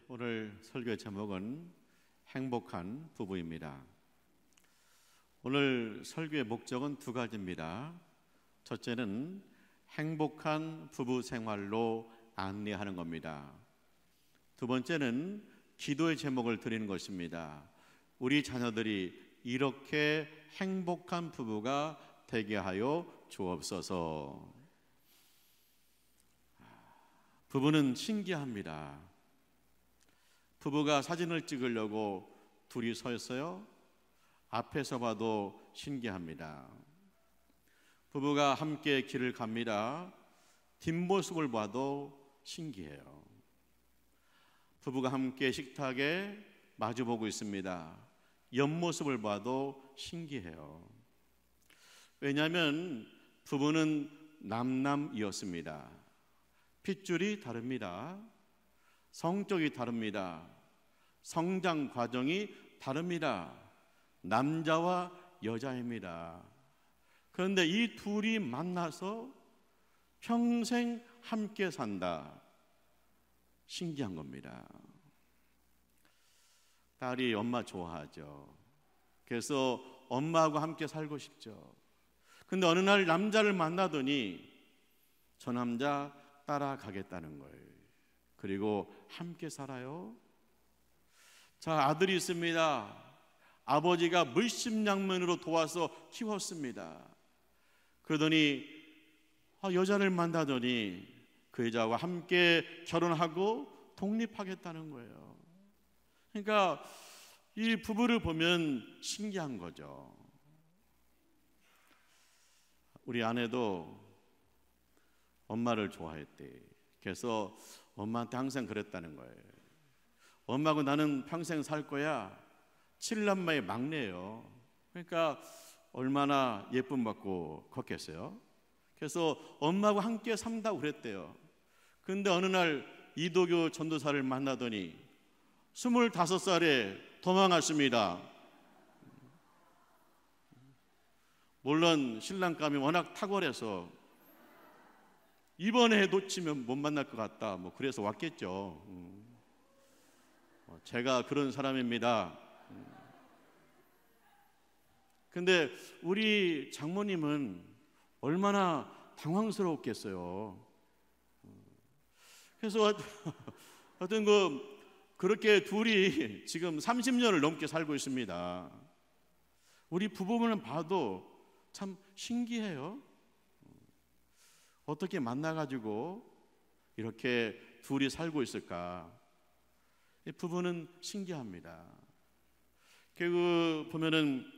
오늘 설교의 제목은 행복한 부부입니다. 오늘 설교의 목적은 두 가지입니다. 첫째는 행복한 부부 생활로 안내하는 겁니다. 두 번째는 기도의 제목을 드리는 것입니다. 우리 자녀들이 이렇게 행복한 부부가 되게 하여 주옵소서. 부부는 신기합니다. 부부가 사진을 찍으려고 둘이 서 있어요. 앞에서 봐도 신기합니다. 부부가 함께 길을 갑니다. 뒷모습을 봐도 신기해요. 부부가 함께 식탁에 마주보고 있습니다. 옆모습을 봐도 신기해요. 왜냐하면 부부는 남남이었습니다. 핏줄이 다릅니다. 성격이 다릅니다. 성장 과정이 다릅니다. 남자와 여자입니다. 그런데 이 둘이 만나서 평생 함께 산다. 신기한 겁니다. 딸이 엄마 좋아하죠. 그래서 엄마하고 함께 살고 싶죠. 근데 어느 날 남자를 만나더니 저 남자 따라가겠다는 거예요. 그리고 함께 살아요. 자, 아들이 있습니다. 아버지가 물심양면으로 도와서 키웠습니다. 그러더니 여자를 만나더니 그 여자와 함께 결혼하고 독립하겠다는 거예요. 그러니까 이 부부를 보면 신기한 거죠. 우리 아내도 엄마를 좋아했대. 그래서 엄마한테 항상 그랬다는 거예요. 엄마하고 나는 평생 살 거야. 7남매의 막내예요. 그러니까 얼마나 예쁨 받고 컸겠어요. 그래서 엄마하고 함께 산다고 그랬대요. 그런데 어느 날 이도교 전도사를 만나더니 25살에 도망갔습니다. 물론 신랑감이 워낙 탁월해서 이번에 놓치면 못 만날 것 같다. 그래서 왔겠죠. 제가 그런 사람입니다. 근데 우리 장모님은 얼마나 당황스러웠겠어요. 그래서 하여튼 그렇게 둘이 지금 30년을 넘게 살고 있습니다. 우리 부부만 봐도 참 신기해요. 어떻게 만나가지고 이렇게 둘이 살고 있을까? 부부는 신기합니다. 보면은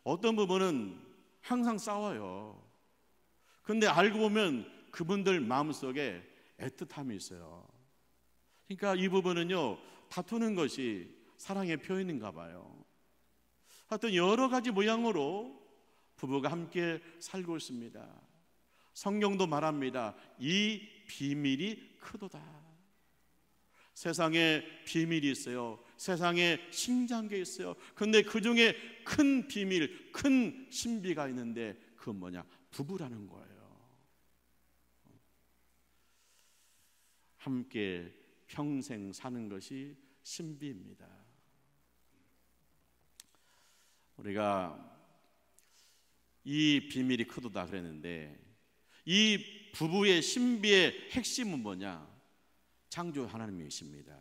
어떤 부부는 항상 싸워요. 근데 알고 보면 그분들 마음속에 애틋함이 있어요. 그러니까 이 부부는요, 다투는 것이 사랑의 표현인가 봐요. 하여튼 여러 가지 모양으로 부부가 함께 살고 있습니다. 성경도 말합니다. 이 비밀이 크도다. 세상에 비밀이 있어요. 세상에 신기한 게 있어요. 그런데 그 중에 큰 비밀, 큰 신비가 있는데 그건 뭐냐? 부부라는 거예요. 함께 평생 사는 것이 신비입니다. 우리가 이 비밀이 크도다 그랬는데 이 부부의 신비의 핵심은 뭐냐? 창조 하나님이십니다.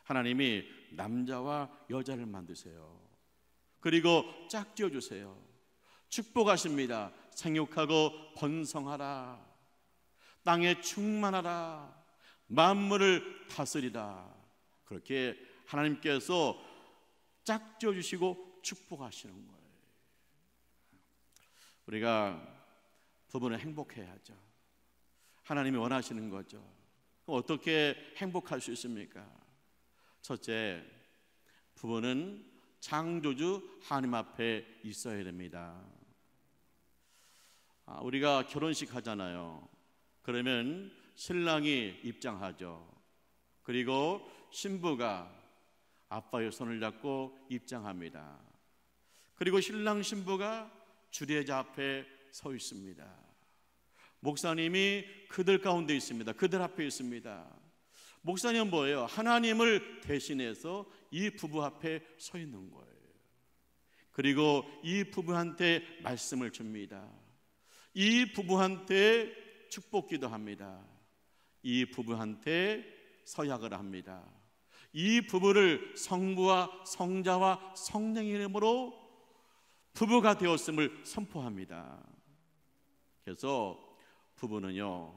하나님이 남자와 여자를 만드세요. 그리고 짝지어 주세요. 축복하십니다. 생육하고 번성하라. 땅에 충만하라. 만물을 다스리라. 그렇게 하나님께서 짝지어 주시고 축복하시는 거예요. 우리가 부부는 행복해야죠. 하나님이 원하시는 거죠. 어떻게 행복할 수 있습니까? 첫째, 부부는 창조주 하나님 앞에 있어야 됩니다. 우리가 결혼식 하잖아요. 그러면 신랑이 입장하죠. 그리고 신부가 아빠의 손을 잡고 입장합니다. 그리고 신랑 신부가 주례자 앞에 서 있습니다. 목사님이 그들 가운데 있습니다. 그들 앞에 있습니다. 목사님은 뭐예요? 하나님을 대신해서 이 부부 앞에 서 있는 거예요. 그리고 이 부부한테 말씀을 줍니다. 이 부부한테 축복 기도합니다. 이 부부한테 서약을 합니다. 이 부부를 성부와 성자와 성령의 이름으로 부부가 되었음을 선포합니다. 그래서 부부는요,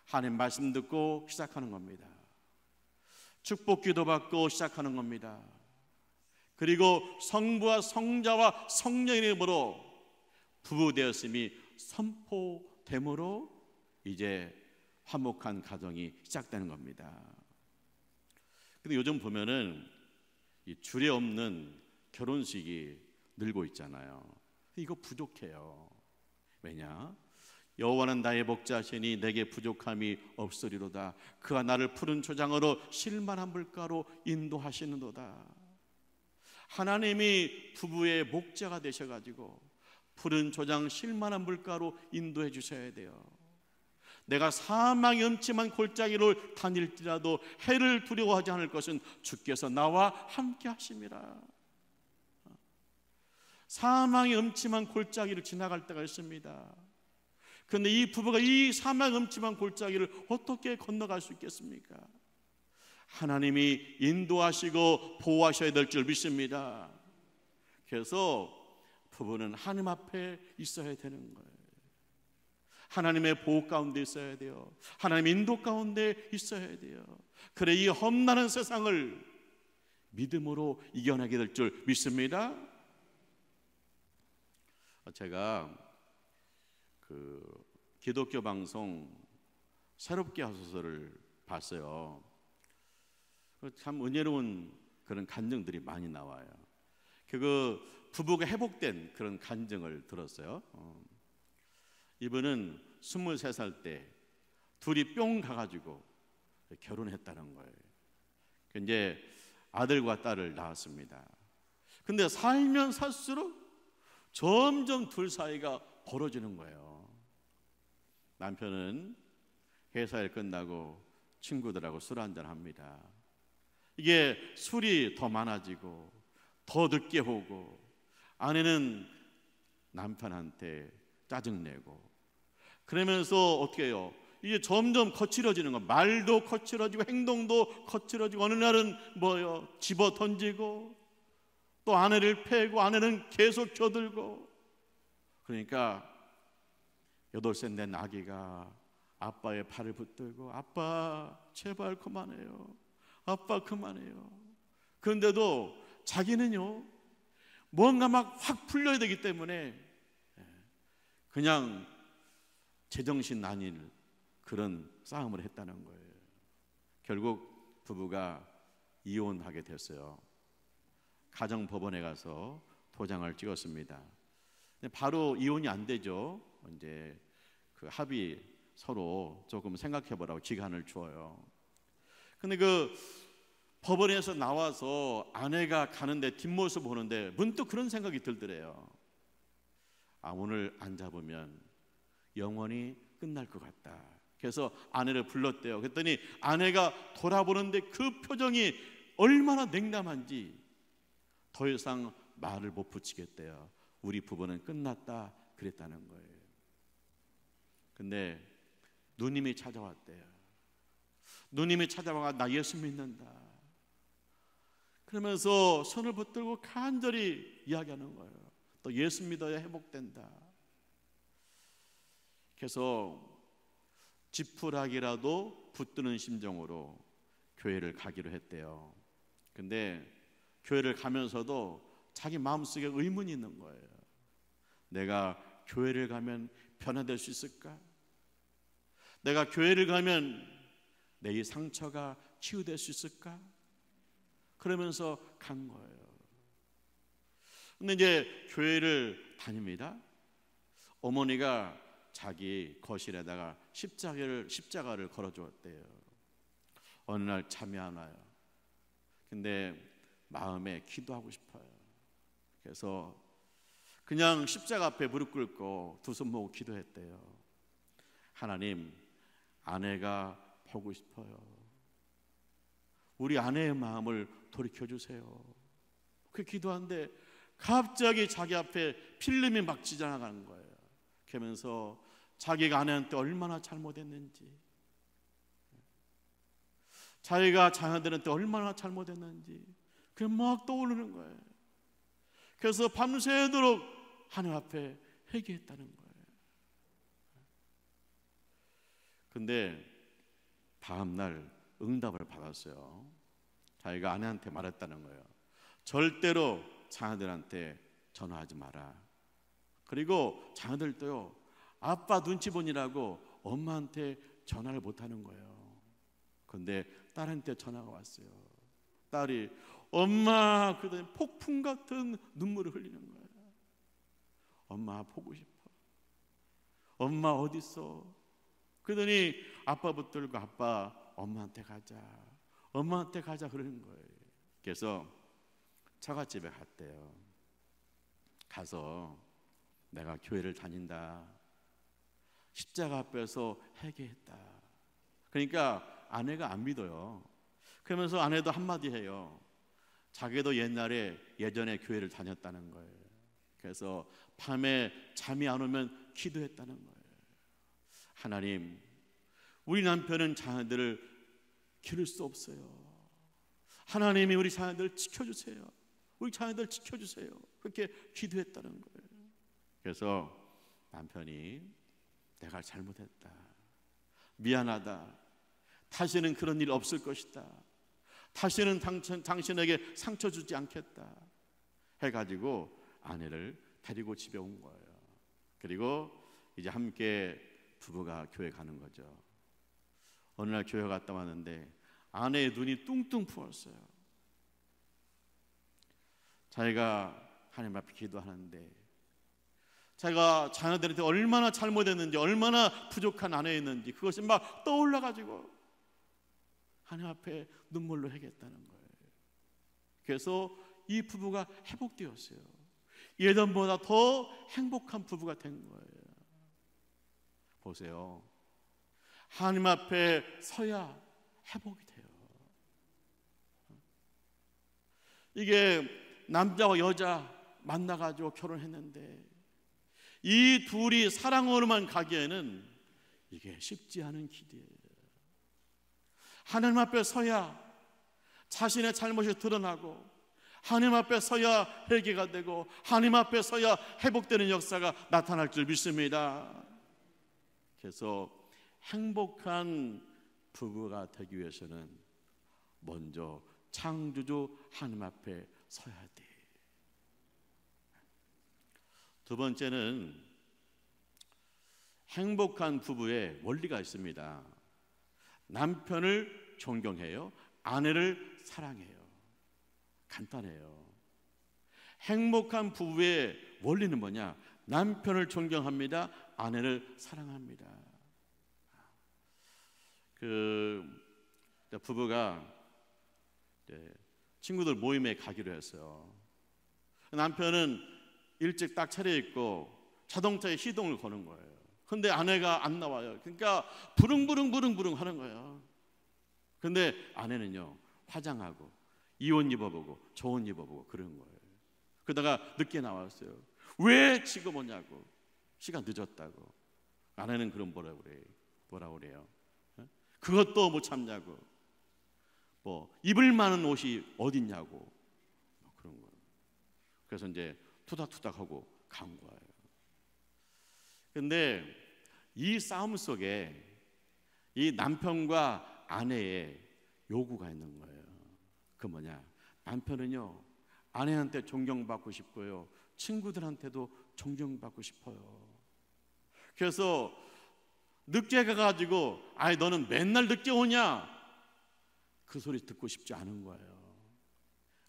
하나님 말씀 듣고 시작하는 겁니다. 축복 기도 받고 시작하는 겁니다. 그리고 성부와 성자와 성령의 이름으로 부부 되었음이 선포됨으로 이제 화목한 가정이 시작되는 겁니다. 근데 요즘 보면은 이 주례 없는 결혼식이 늘고 있잖아요. 이거 부족해요. 왜냐? 여호와는 나의 목자시니 내게 부족함이 없으리로다. 그가 나를 푸른 초장으로 실만한 물가로 인도하시는도다. 하나님이 부부의 목자가 되셔가지고 푸른 초장 실만한 물가로 인도해 주셔야 돼요. 내가 사망의 음침한 골짜기를 다닐지라도 해를 두려워하지 않을 것은 주께서 나와 함께 하심이라. 사망의 음침한 골짜기를 지나갈 때가 있습니다. 그런데 이 부부가 이 사망의 음침한 골짜기를 어떻게 건너갈 수 있겠습니까? 하나님이 인도하시고 보호하셔야 될 줄 믿습니다. 그래서 부부는 하나님 앞에 있어야 되는 거예요. 하나님의 보호 가운데 있어야 돼요. 하나님의 인도 가운데 있어야 돼요. 그래 이 험난한 세상을 믿음으로 이겨내게 될 줄 믿습니다. 제가 기독교 방송 새롭게 하소서를 봤어요. 참 은혜로운 그런 간증들이 많이 나와요. 그 부부가 회복된 그런 간증을 들었어요. 이분은 23살 때 둘이 뿅 가가지고 결혼했다는 거예요. 이제 아들과 딸을 낳았습니다. 근데 살면 살수록 점점 둘 사이가 벌어지는 거예요. 남편은 회사일 끝나고 친구들하고 술 한잔 합니다. 이게 술이 더 많아지고 더 늦게 오고, 아내는 남편한테 짜증내고, 그러면서 어떻게 해요? 이게 점점 거칠어지는 거. 말도 거칠어지고 행동도 거칠어지고, 어느 날은 뭐요? 집어 던지고, 또 아내를 패고, 아내는 계속 겨들고. 그러니까 8살 된 아기가 아빠의 팔을 붙들고, 아빠 제발 그만해요. 아빠 그만해요. 그런데도 자기는요, 뭔가 막 확 풀려야 되기 때문에 그냥 제정신 아닌 그런 싸움을 했다는 거예요. 결국 부부가 이혼하게 됐어요. 가정법원에 가서 도장을 찍었습니다. 바로 이혼이 안 되죠. 이제 그 합의 서로 조금 생각해보라고 기간을 줘요. 근데 그 법원에서 나와서 아내가 가는데 뒷모습 보는데 문득 그런 생각이 들더래요. 아, 오늘 안 잡으면 영원히 끝날 것 같다. 그래서 아내를 불렀대요. 그랬더니 아내가 돌아보는데 그 표정이 얼마나 냉담한지 더 이상 말을 못 붙이겠대요. 우리 부부는 끝났다 그랬다는 거예요. 근데 누님이 찾아왔대요. 누님이 찾아와 나 예수 믿는다 그러면서 손을 붙들고 간절히 이야기하는 거예요. 또 예수 믿어야 회복된다. 그래서 지푸라기라도 붙드는 심정으로 교회를 가기로 했대요. 근데 교회를 가면서도 자기 마음속에 의문이 있는 거예요. 내가 교회를 가면 변화될 수 있을까? 내가 교회를 가면 내 이 상처가 치유될 수 있을까? 그러면서 간 거예요. 근데 이제 교회를 다닙니다. 어머니가 자기 거실에다가 십자가를 걸어주었대요. 어느 날 잠이 안 와요. 근데 마음에 기도하고 싶어요. 그래서 그냥 십자가 앞에 무릎 꿇고 두 손 모으고 기도했대요. 하나님, 아내가 보고 싶어요. 우리 아내의 마음을 돌이켜 주세요. 그 기도하는데 갑자기 자기 앞에 필름이 막 지나가는 거예요. 그러면서 자기가 아내한테 얼마나 잘못했는지, 자기가 자녀들한테 얼마나 잘못했는지 그게 막 떠오르는 거예요. 그래서 밤새도록 하나님 앞에 회개했다는 거예요. 근데 다음날 응답을 받았어요. 자기가 아내한테 말했다는 거예요. 절대로 자녀들한테 전화하지 마라. 그리고 자녀들도요, 아빠 눈치 보느라고 엄마한테 전화를 못하는 거예요. 근데 딸한테 전화가 왔어요. 딸이 엄마, 그러더니 폭풍 같은 눈물을 흘리는 거예요. 엄마 보고 싶어. 엄마 어디 있어? 그러더니 아빠 붙들고 아빠 엄마한테 가자, 엄마한테 가자 그러는 거예요. 그래서 처갓집에 갔대요. 가서 내가 교회를 다닌다, 십자가 앞에서 회개했다. 그러니까 아내가 안 믿어요. 그러면서 아내도 한마디 해요. 자기도 예전에 교회를 다녔다는 거예요. 그래서 밤에 잠이 안 오면 기도했다는 거예요. 하나님, 우리 남편은 자녀들을 기를 수 없어요. 하나님이 우리 자녀들을 지켜주세요. 우리 자녀들 지켜주세요. 그렇게 기도했다는 거예요. 그래서 남편이 내가 잘못했다, 미안하다, 다시는 그런 일 없을 것이다, 다시는 당신에게 상처 주지 않겠다 해가지고 아내를 데리고 집에 온 거예요. 그리고 이제 함께 부부가 교회 가는 거죠. 어느 날 교회 갔다 왔는데 아내의 눈이 뚱뚱 부었어요. 자기가 하나님 앞에 기도하는데 자기가 자녀들한테 얼마나 잘못했는지, 얼마나 부족한 아내였는지 그것이 막 떠올라가지고 하나님 앞에 눈물로 회개했다는 거예요. 그래서 이 부부가 회복되었어요. 예전보다 더 행복한 부부가 된 거예요. 보세요. 하나님 앞에 서야 회복이 돼요. 이게 남자와 여자 만나가지고 결혼했는데 이 둘이 사랑으로만 가기에는 이게 쉽지 않은 길이에요. 하나님 앞에 서야 자신의 잘못이 드러나고, 하나님 앞에 서야 회개가 되고, 하나님 앞에 서야 회복되는 역사가 나타날 줄 믿습니다. 그래서 행복한 부부가 되기 위해서는 먼저 창조주 하나님 앞에 서야 돼. 두 번째는 행복한 부부의 원리가 있습니다. 남편을 존경해요, 아내를 사랑해요. 간단해요. 행복한 부부의 원리는 뭐냐? 남편을 존경합니다, 아내를 사랑합니다. 부부가 친구들 모임에 가기로 했어요. 남편은 일찍 딱 차려입고 자동차에 시동을 거는 거예요. 근데 아내가 안 나와요. 그러니까 부릉부릉 하는 거예요. 근데 아내는요, 화장하고 이 옷 입어보고 저 옷 입어보고 그런 거예요. 그러다가 늦게 나왔어요. 왜 지금 오냐고, 시간 늦었다고. 아내는 그럼 뭐라 그래요? 그것도 못 참냐고, 뭐 입을 만한 옷이 어딨냐고, 뭐 그런 거예요. 그래서 이제 투닥투닥하고 간 거예요. 근데 이 싸움 속에 이 남편과 아내의 요구가 있는 거예요. 그 뭐냐? 남편은요, 아내한테 존경받고 싶고요, 친구들한테도 존경받고 싶어요. 그래서 늦게 가가지고 아이 너는 맨날 늦게 오냐, 그 소리 듣고 싶지 않은 거예요.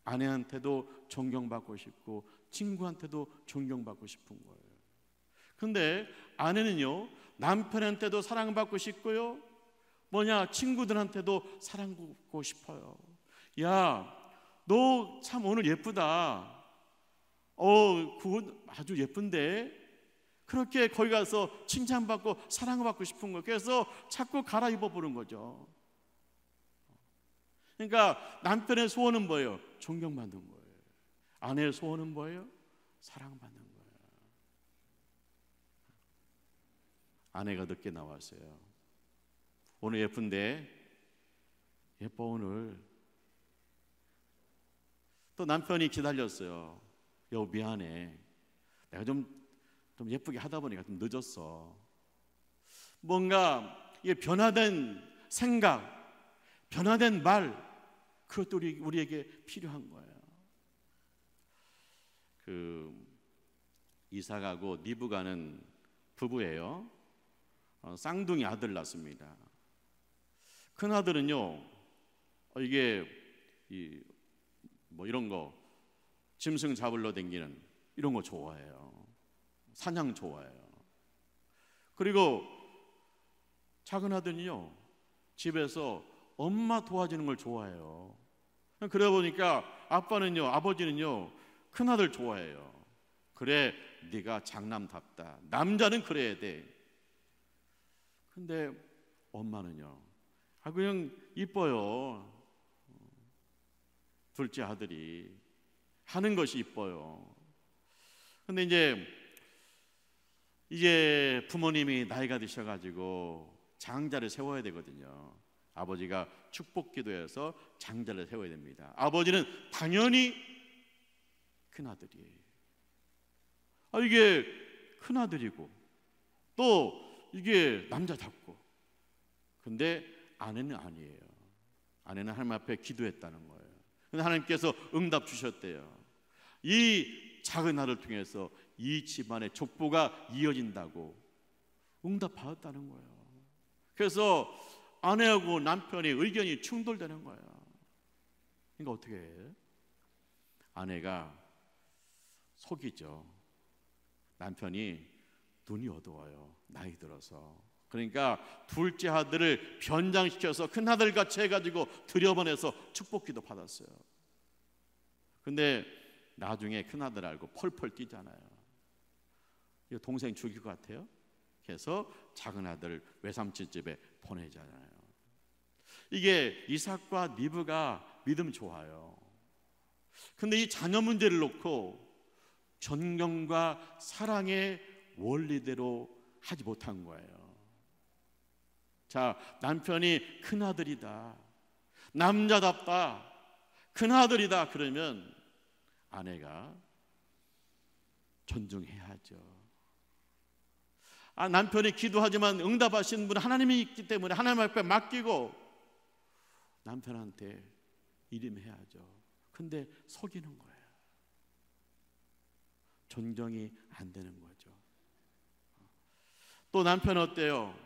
아내한테도 존경받고 싶고 친구한테도 존경받고 싶은 거예요. 근데 아내는요, 남편한테도 사랑받고 싶고요, 친구들한테도 사랑받고 싶어요. 야, 너 참 오늘 예쁘다. 그건 아주 예쁜데. 그렇게 거기 가서 칭찬받고 사랑받고 싶은 거예요. 그래서 자꾸 갈아입어 보는 거죠. 그러니까 남편의 소원은 뭐예요? 존경받는 거예요. 아내의 소원은 뭐예요? 사랑받는 거예요. 아내가 늦게 나왔어요. 오늘 예쁜데, 예뻐 오늘. 또 남편이 기다렸어요. 여보 미안해, 내가 좀 예쁘게 하다 보니까 좀 늦었어. 뭔가 이게 변화된 생각, 변화된 말, 그것도 우리에게 필요한 거예요. 이삭하고 리브가는 부부예요. 쌍둥이 아들 낳습니다. 큰 아들은요, 이게 뭐 이런 거 짐승 잡으러 다니는 이런 거 좋아해요. 사냥 좋아해요. 그리고 작은 아들은요, 집에서 엄마 도와주는 걸 좋아해요. 그러다 보니까 아버지는요 큰 아들 좋아해요. 그래, 네가 장남답다, 남자는 그래야 돼. 근데 엄마는요, 그냥 이뻐요. 둘째 아들이 하는 것이 이뻐요. 근데 이제 부모님이 나이가 드셔가지고 장자를 세워야 되거든요. 아버지가 축복 기도해서 장자를 세워야 됩니다. 아버지는 당연히 큰아들이에요. 이게 큰아들이고 또 이게 남자답고, 근데 아내는 아니에요. 아내는 하나님 앞에 기도했다는 거예요. 근데 하나님께서 응답 주셨대요. 이 작은 아들을 통해서 이 집안의 족보가 이어진다고 응답 받았다는 거예요. 그래서 아내하고 남편의 의견이 충돌되는 거예요. 그러니까 어떻게 해요? 아내가 속이죠. 남편이 눈이 어두워요, 나이 들어서. 그러니까 둘째 아들을 변장시켜서 큰 아들같이 해가지고 들여보내서 축복기도 받았어요. 근데 나중에 큰 아들 알고 펄펄 뛰잖아요. 이거 동생 죽일 것 같아요. 그래서 작은 아들 외삼촌 집에 보내잖아요. 이게 이삭과 리브가 믿음 좋아요. 근데 이 자녀 문제를 놓고 존경과 사랑의 원리대로 하지 못한 거예요. 자, 남편이 큰아들이다, 남자답다, 큰아들이다 그러면 아내가 존중해야죠. 남편이 기도하지만 응답하시는 분은 하나님이 있기 때문에 하나님 앞에 맡기고 남편한테 일임해야죠. 근데 속이는 거예요. 존경이 안 되는 거죠. 또 남편 어때요?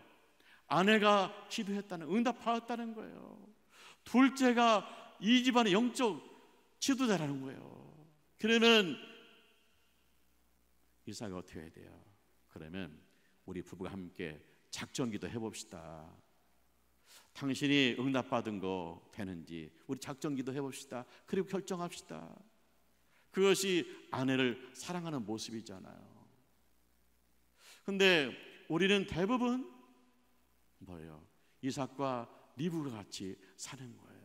아내가 기도했다는, 응답 받았다는 거예요. 둘째가 이 집안의 영적 지도자라는 거예요. 그러면 이삭이 어떻게 해야 돼요? 그러면 우리 부부가 함께 작전기도 해봅시다. 당신이 응답받은 거 되는지 우리 작전기도 해봅시다. 그리고 결정합시다. 그것이 아내를 사랑하는 모습이잖아요. 근데 우리는 대부분 뭐예요? 이삭과 리브가 같이 사는 거예요.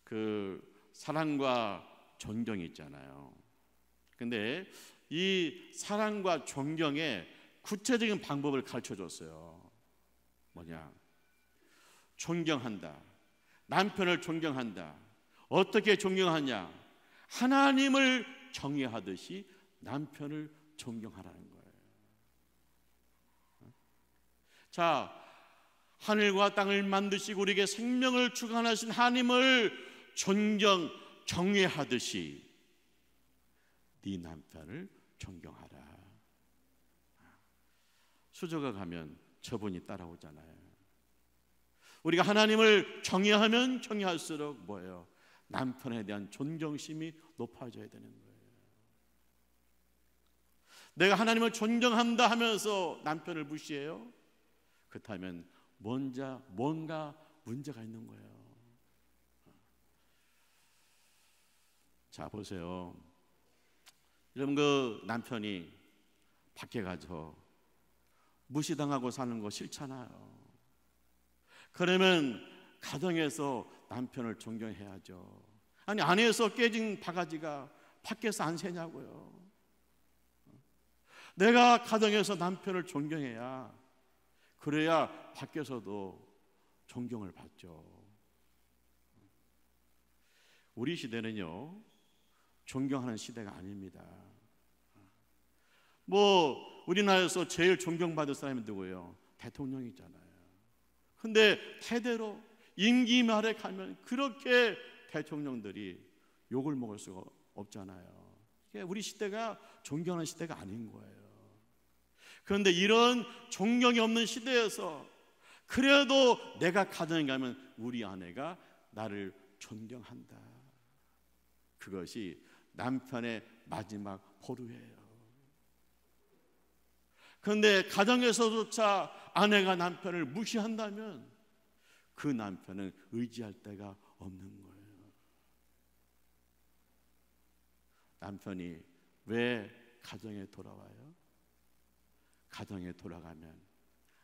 그 사랑과 존경이 있잖아요. 근데 이 사랑과 존경의 구체적인 방법을 가르쳐 줬어요. 뭐냐? 존경한다. 남편을 존경한다. 어떻게 존경하냐? 하나님을 경외하듯이 남편을 존경하라는 거예요. 자, 하늘과 땅을 만드시고 우리에게 생명을 주관하신 하나님을 경외하듯이 네 남편을 존경하라. 수저가 가면 저분이 따라오잖아요. 우리가 하나님을 경외하면 경외할수록 뭐예요? 남편에 대한 존경심이 높아져야 되는 거예요. 내가 하나님을 존경한다 하면서 남편을 무시해요? 그렇다면 뭔가 문제가 있는 거예요. 자, 보세요. 여러분, 그 남편이 밖에 가서 무시당하고 사는 거 싫잖아요. 그러면 가정에서 남편을 존경해야죠. 아니, 안에서 깨진 바가지가 밖에서 안 새냐고요. 내가 가정에서 남편을 존경해야, 그래야 밖에서도 존경을 받죠. 우리 시대는요, 존경하는 시대가 아닙니다. 뭐 우리나라에서 제일 존경받을 사람이 누구예요? 대통령이잖아요. 근데 대대로 임기 말에 가면 그렇게 대통령들이 욕을 먹을 수가 없잖아요. 이게 우리 시대가 존경하는 시대가 아닌 거예요. 그런데 이런 존경이 없는 시대에서 그래도 내가 가정에 가면 우리 아내가 나를 존경한다. 그것이 남편의 마지막 보루예요. 그런데 가정에서조차 아내가 남편을 무시한다면 그 남편은 의지할 데가 없는 거예요. 남편이 왜 가정에 돌아와요? 가정에 돌아가면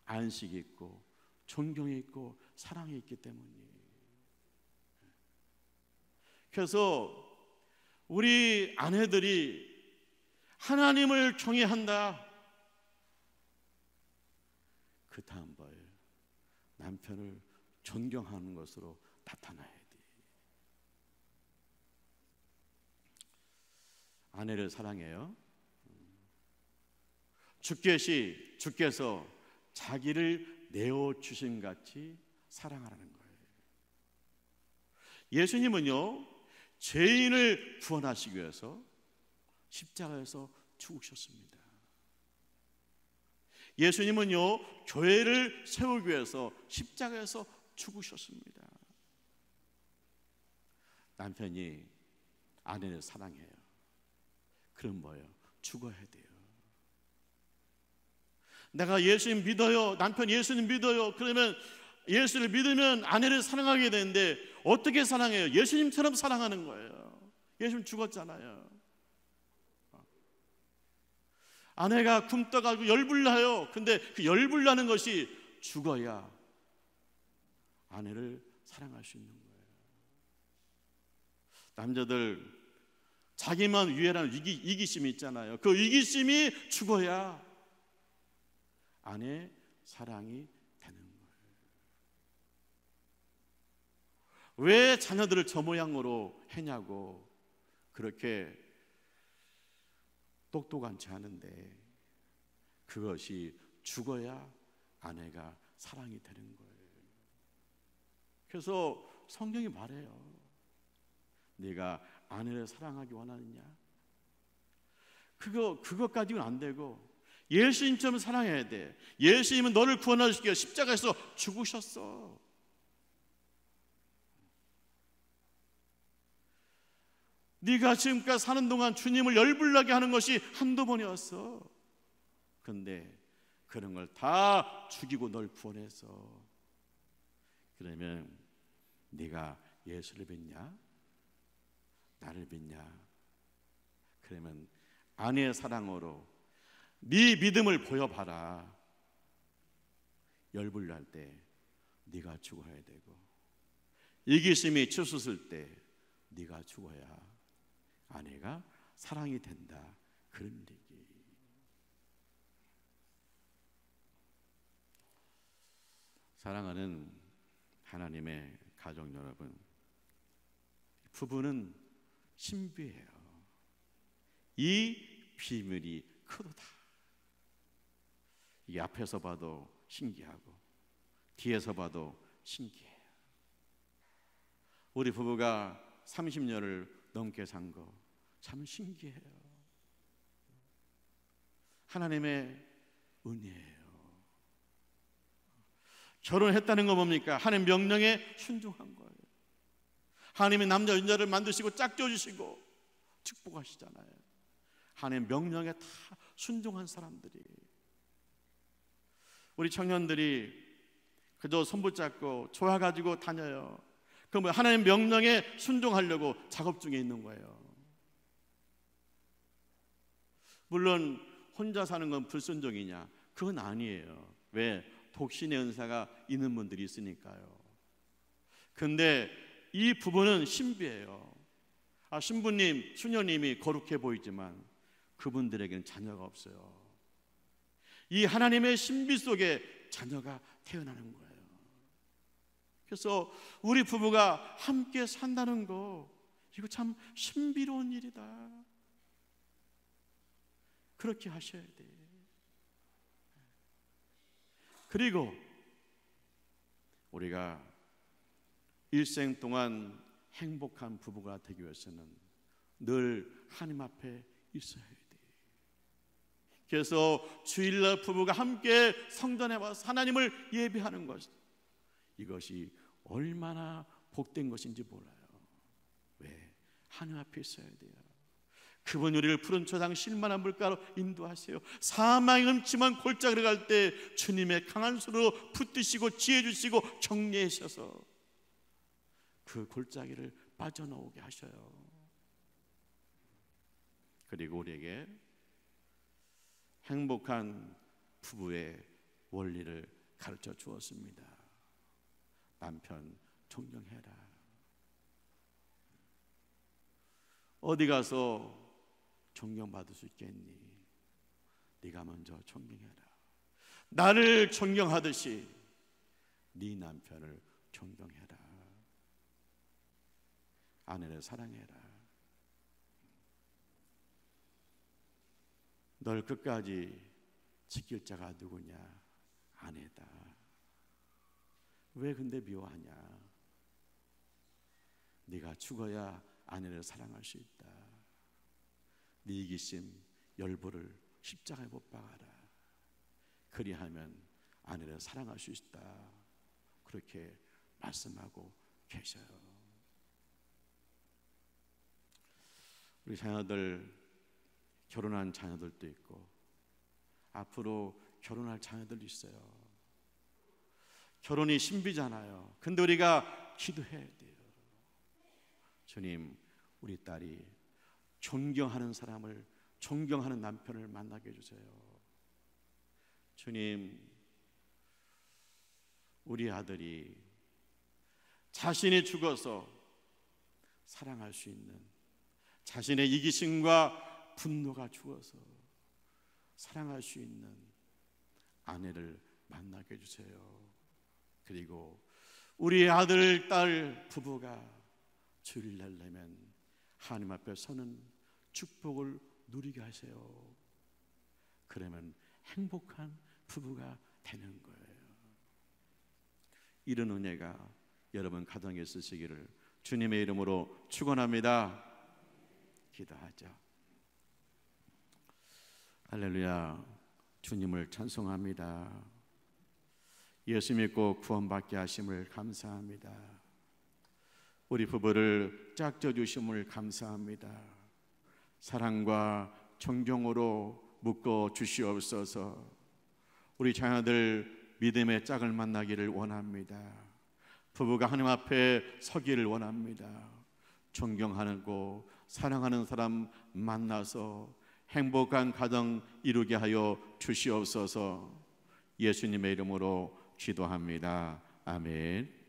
안식이 있고 존경이 있고 사랑이 있기 때문이에요. 그래서 우리 아내들이 하나님을 경외한다, 그 다음 벌 남편을 존경하는 것으로 나타나야 돼. 아내를 사랑해요. 주께서 자기를 내어주심 같이 사랑하라는 거예요. 예수님은요, 죄인을 구원하시기 위해서 십자가에서 죽으셨습니다. 예수님은요, 교회를 세우기 위해서 십자가에서 죽으셨습니다. 남편이 아내를 사랑해요. 그럼 뭐예요? 죽어야 돼요. 내가 예수님 믿어요. 남편 예수님 믿어요. 그러면 예수를 믿으면 아내를 사랑하게 되는데 어떻게 사랑해요? 예수님처럼 사랑하는 거예요. 예수님 죽었잖아요. 아내가 굶떠가지고 열불나요. 근데 그 열불나는 것이 죽어야 아내를 사랑할 수 있는 거예요. 남자들 자기만 위해라는 이기심이 있잖아요. 그 이기심이 죽어야 아내 사랑이 되는 거예요. 왜 자녀들을 저 모양으로 했냐고 그렇게 똑똑한지 하는데 그것이 죽어야 아내가 사랑이 되는 거예요. 그래서 성경이 말해요. 네가 아내를 사랑하기 원하느냐? 그것 가지고는 안 되고 예수님처럼 사랑해야 돼. 예수님은 너를 구원하시기 위해 십자가에서 죽으셨어. 네가 지금까지 사는 동안 주님을 열불나게 하는 것이 한두 번이었어. 그런데 그런 걸 다 죽이고 널 구원해서, 그러면 네가 예수를 믿냐? 나를 믿냐? 그러면 아내의 사랑으로 네 믿음을 보여봐라. 열불날 때 네가 죽어야 되고 이기심이 치솟을 때 네가 죽어야 아내가 사랑이 된다. 그런 얘기. 사랑하는 하나님의 가족 여러분, 부부는 신비해요. 이 비밀이 크도다. 이게 앞에서 봐도 신기하고 뒤에서 봐도 신기해요. 우리 부부가 30년을 넘게 산 거 참 신기해요. 하나님의 은혜예요. 결혼했다는 건 뭡니까? 하나님 명령에 순종한 거예요. 하나님이 남자 여자를 만드시고 짝져주시고 축복하시잖아요. 하나님 명령에 다 순종한 사람들이, 우리 청년들이 그저 손 붙잡고 좋아가지고 다녀요. 그럼 하나님 명령에 순종하려고 작업 중에 있는 거예요. 물론 혼자 사는 건 불순종이냐? 그건 아니에요. 왜? 독신의 은사가 있는 분들이 있으니까요. 근데 이 부부는 신비해요. 신부님, 수녀님이 거룩해 보이지만 그분들에게는 자녀가 없어요. 이 하나님의 신비 속에 자녀가 태어나는 거예요. 그래서 우리 부부가 함께 산다는 거, 이거 참 신비로운 일이다. 그렇게 하셔야 돼. 그리고 우리가 일생 동안 행복한 부부가 되기 위해서는 늘 하나님 앞에 있어야 돼. 그래서 주일날 부부가 함께 성전에 와서 하나님을 예배하는 것, 이것이 얼마나 복된 것인지 몰라요. 왜? 하나님 앞에 있어야 돼요. 그분 우리를 푸른 초장 실만한 물가로 인도하세요. 사망의 음침한 골짜기를 갈 때 주님의 강한 손으로 붙드시고 지혜 주시고 격려해 주셔서 그 골짜기를 빠져나오게 하셔요. 그리고 우리에게 행복한 부부의 원리를 가르쳐 주었습니다. 남편 존경해라. 어디 가서 존경받을 수 있겠니? 네가 먼저 존경해라. 나를 존경하듯이 네 남편을 존경해라. 아내를 사랑해라. 널 끝까지 지킬 자가 누구냐? 아내다. 왜 근데 미워하냐? 네가 죽어야 아내를 사랑할 수 있다. 네 이기심, 열보를 십자가에 못 박아라. 그리하면 아내를 사랑할 수 있다. 그렇게 말씀하고 계셔요. 우리 자녀들, 결혼한 자녀들도 있고 앞으로 결혼할 자녀들도 있어요. 결혼이 신비잖아요. 근데 우리가 기도해야 돼요. 주님, 우리 딸이 존경하는 사람을, 존경하는 남편을 만나게 해주세요. 주님, 우리 아들이 자신이 죽어서 사랑할 수 있는, 자신의 이기심과 분노가 죽어서 사랑할 수 있는 아내를 만나게 해주세요. 그리고 우리 아들, 딸 부부가 주를 내려면 하나님 앞에 서는 축복을 누리게 하세요. 그러면 행복한 부부가 되는 거예요. 이런 은혜가 여러분 가정에 있으시기를 주님의 이름으로 축원합니다. 기도하죠. 할렐루야. 주님을 찬송합니다. 예수 믿고 구원받게 하심을 감사합니다. 우리 부부를 짝져 주심을 감사합니다. 사랑과 존경으로 묶어 주시옵소서. 우리 자녀들 믿음의 짝을 만나기를 원합니다. 부부가 하나님 앞에 서기를 원합니다. 존경하고 사랑하는 사람 만나서 행복한 가정 이루게 하여 주시옵소서. 예수님의 이름으로 기도합니다. 아멘.